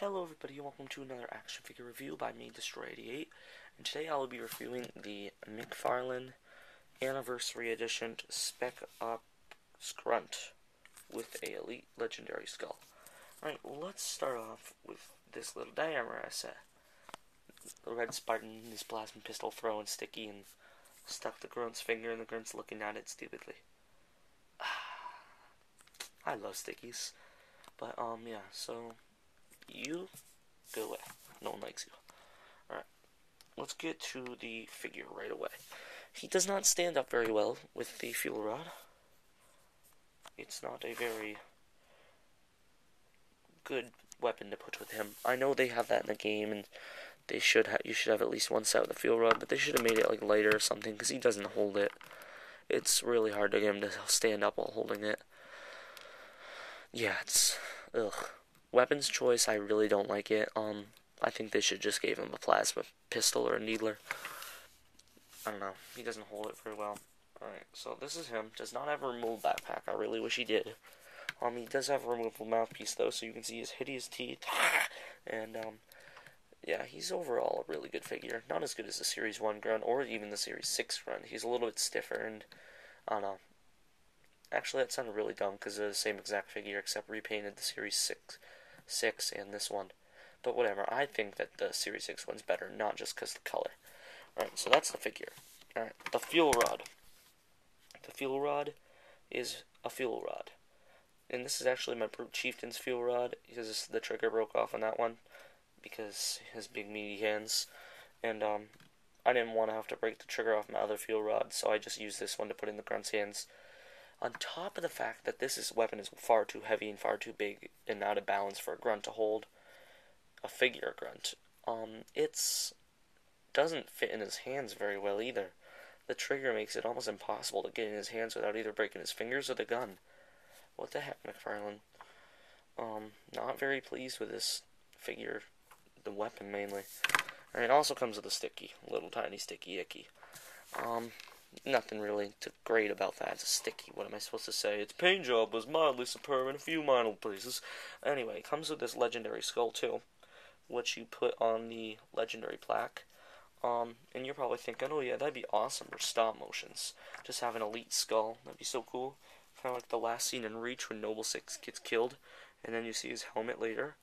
Hello everybody and welcome to another action figure review by me, Destroy88, and today I will be reviewing the McFarlane Anniversary Edition Spec Up Grunt with a Elite Legendary Skull. Alright, let's start off with this little diorama I set. The red Spartan, his plasma pistol throwing sticky and stuck the Grunt's finger and the Grunt's looking at it stupidly. I love stickies. But, yeah, so you go away. No one likes you. Alright, let's get to the figure right away. He does not stand up very well with the fuel rod. It's not a very good weapon to put with him. I know they have that in the game, and you should have at least one set with the fuel rod, but they should have made it like lighter or something, because he doesn't hold it. It's really hard to get him to stand up while holding it. Yeah, it's ugh. Weapons choice, I really don't like it. I think they should just give him a plasma pistol or a needler. I don't know. He doesn't hold it very well. Alright, so this is him. Does not have a removable backpack. I really wish he did. He does have a removable mouthpiece, though, so you can see his hideous teeth. And, yeah, he's overall a really good figure. Not as good as the Series 1 Grunt, or even the Series 6 Grunt. He's a little bit stiffer, and, I don't know. Actually, that sounded really dumb, because they're the same exact figure, except repainted the Series 6 and this one. But whatever, I think that the Series 6 one's better, not just because of the color. Alright, so that's the figure. Alright, the fuel rod. The fuel rod is a fuel rod. And this is actually my Brute Chieftain's fuel rod, because the trigger broke off on that one, because his big meaty hands. And, I didn't want to have to break the trigger off my other fuel rod, so I just used this one to put in the Grunt's hands. On top of the fact that this weapon is far too heavy and far too big and out of balance for a Grunt to hold, a figure Grunt, it's doesn't fit in his hands very well either. The trigger makes it almost impossible to get in his hands without either breaking his fingers or the gun. What the heck, McFarlane? Not very pleased with this figure, the weapon mainly. And it also comes with a sticky, little tiny sticky icky. Nothing really great about that. It's a sticky. What am I supposed to say? Its paint job was mildly superb in a few minor places. Anyway, it comes with this legendary skull too, which you put on the legendary plaque. And you're probably thinking, oh yeah, that'd be awesome for stop motions. Just have an elite skull. That'd be so cool. Kind of like the last scene in Reach when Noble Six gets killed, and then you see his helmet later,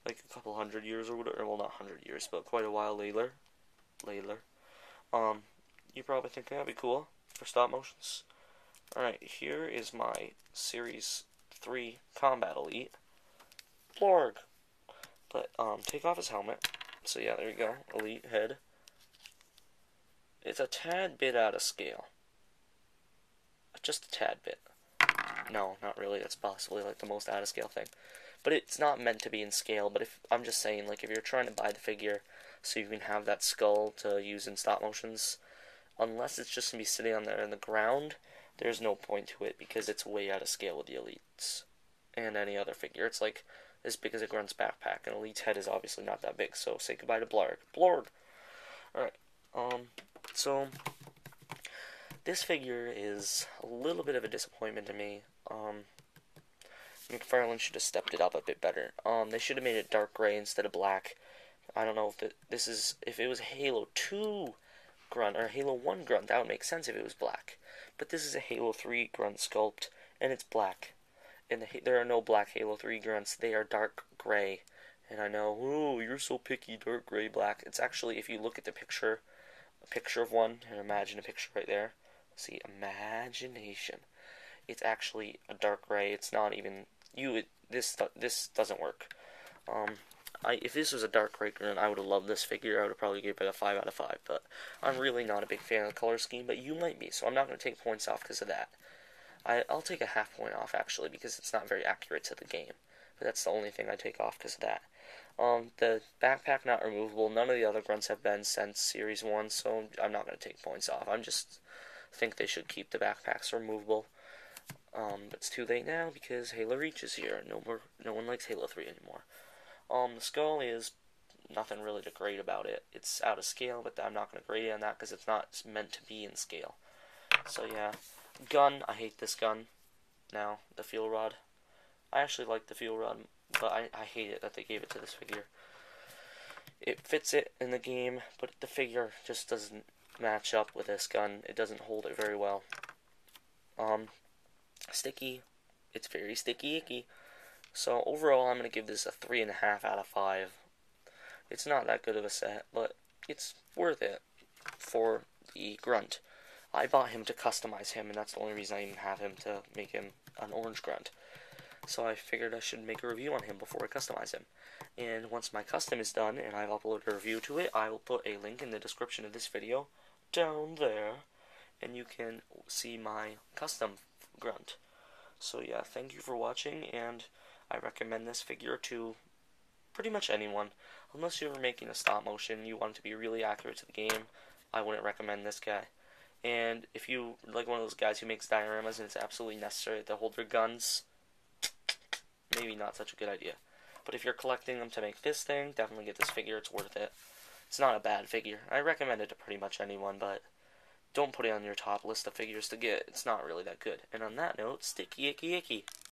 like a couple hundred years or whatever. Well, not 100 years, but quite a while later. You're probably thinking that'd be cool for stop motions. Alright, here is my Series 3 Combat Elite. Blorg! But, take off his helmet. So yeah, there you go. Elite head. It's a tad bit out of scale. Just a tad bit. No, not really. That's possibly like the most out of scale thing. But it's not meant to be in scale, but I'm just saying, like, if you're trying to buy the figure so you can have that skull to use in stop motions, unless it's just going to be sitting on there in the ground, there's no point to it, because it's way out of scale with the Elites and any other figure. It's like as big as a Grunt's backpack, and Elite's head is obviously not that big, so say goodbye to Blorg. Blorg! Alright, so this figure is a little bit of a disappointment to me. McFarlane should have stepped it up a bit better. They should have made it dark gray instead of black. I don't know if it was Halo 2 Grunt or Halo 1 Grunt, that would make sense if it was black. But this is a Halo 3 Grunt sculpt, and it's black. And there are no black Halo 3 Grunts, they are dark gray. And I know, oh, you're so picky, dark gray, black. It's actually, if you look at the picture, a picture of one, and imagine a picture right there. See, imagination. It's actually a dark gray. It's not even this doesn't work. If this was a dark gray Grunt, I would have loved this figure. I would have probably given it a 5 out of 5. But I'm really not a big fan of the color scheme. But you might be, so I'm not going to take points off because of that. I'll take a half point off actually because it's not very accurate to the game. But that's the only thing I take off because of that. The backpack not removable. None of the other Grunts have been since Series 1, so I'm not going to take points off. I'm just think they should keep the backpacks removable. But it's too late now because Halo Reach is here. No one likes Halo 3 anymore. The skull is nothing really to grade about it. It's out of scale, but I'm not going to grade it on that because it's not meant to be in scale. So yeah, gun. I hate this gun. Now the fuel rod. I actually like the fuel rod but I hate it that they gave it to this figure. It fits it in the game, but the figure just doesn't match up with this gun. It doesn't hold it very well. Sticky. It's very sticky icky. So overall, I'm going to give this a 3.5 out of 5. It's not that good of a set, but it's worth it for the Grunt. I bought him to customize him, and that's the only reason I even have him, to make him an orange Grunt. So I figured I should make a review on him before I customize him. And once my custom is done and I've uploaded a review to it, I will put a link in the description of this video down there, and you can see my custom Grunt. So yeah, thank you for watching, and I recommend this figure to pretty much anyone. Unless you're making a stop motion, you want it to be really accurate to the game, I wouldn't recommend this guy. And if you like one of those guys who makes dioramas and it's absolutely necessary to hold their guns, maybe not such a good idea. But if you're collecting them to make this thing, definitely get this figure. It's worth it. It's not a bad figure. I recommend it to pretty much anyone, but don't put it on your top list of figures to get. It's not really that good. And on that note, sticky icky icky.